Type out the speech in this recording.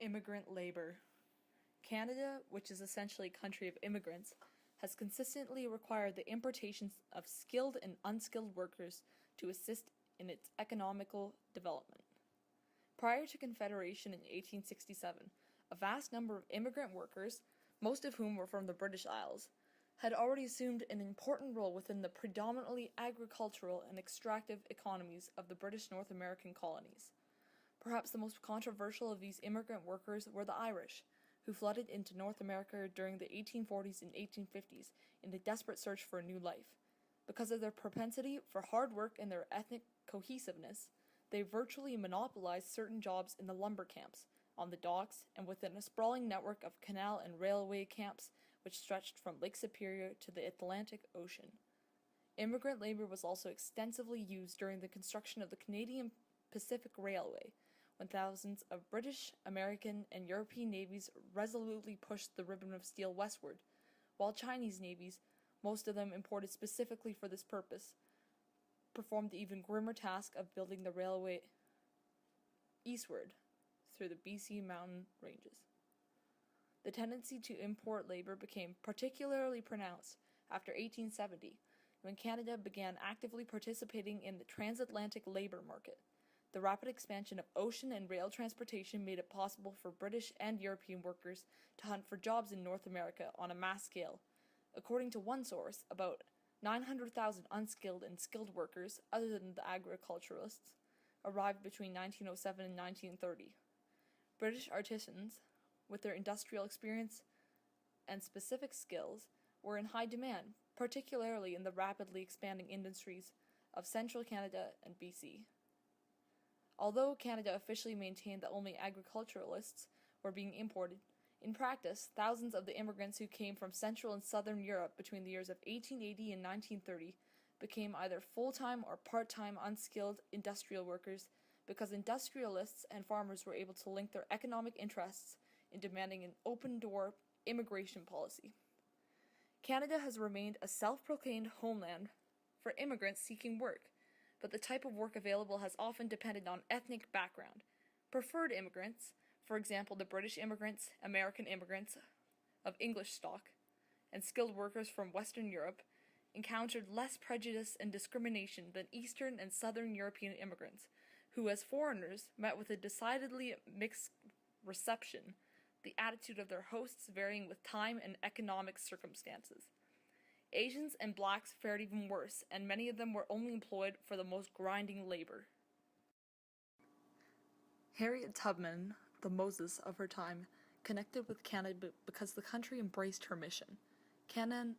Immigrant labor. Canada, which is essentially a country of immigrants, has consistently required the importation of skilled and unskilled workers to assist in its economical development. Prior to Confederation in 1867, a vast number of immigrant workers, most of whom were from the British Isles, had already assumed an important role within the predominantly agricultural and extractive economies of the British North American colonies. Perhaps the most controversial of these immigrant workers were the Irish, who flooded into North America during the 1840s and 1850s in a desperate search for a new life. Because of their propensity for hard work and their ethnic cohesiveness, they virtually monopolized certain jobs in the lumber camps, on the docks, and within a sprawling network of canal and railway camps which stretched from Lake Superior to the Atlantic Ocean. Immigrant labor was also extensively used during the construction of the Canadian Pacific Railway, when thousands of British, American, and European navies resolutely pushed the ribbon of steel westward, while Chinese navies, most of them imported specifically for this purpose, performed the even grimmer task of building the railway eastward through the BC mountain ranges. The tendency to import labor became particularly pronounced after 1870, when Canada began actively participating in the transatlantic labor market. The rapid expansion of ocean and rail transportation made it possible for British and European workers to hunt for jobs in North America on a mass scale. According to one source, about 900,000 unskilled and skilled workers, other than the agriculturalists, arrived between 1907 and 1930. British artisans, with their industrial experience and specific skills, were in high demand, particularly in the rapidly expanding industries of central Canada and BC. Although Canada officially maintained that only agriculturalists were being imported, in practice, thousands of the immigrants who came from Central and Southern Europe between the years of 1880 and 1930 became either full-time or part-time unskilled industrial workers because industrialists and farmers were able to link their economic interests in demanding an open-door immigration policy. Canada has remained a self-proclaimed homeland for immigrants seeking work, but the type of work available has often depended on ethnic background. Preferred immigrants, for example the British immigrants, American immigrants of English stock, and skilled workers from Western Europe, encountered less prejudice and discrimination than Eastern and Southern European immigrants, who as foreigners met with a decidedly mixed reception, the attitude of their hosts varying with time and economic circumstances. Asians and blacks fared even worse, and many of them were only employed for the most grinding labor. Harriet Tubman, the Moses of her time, connected with Canada because the country embraced her mission. Canada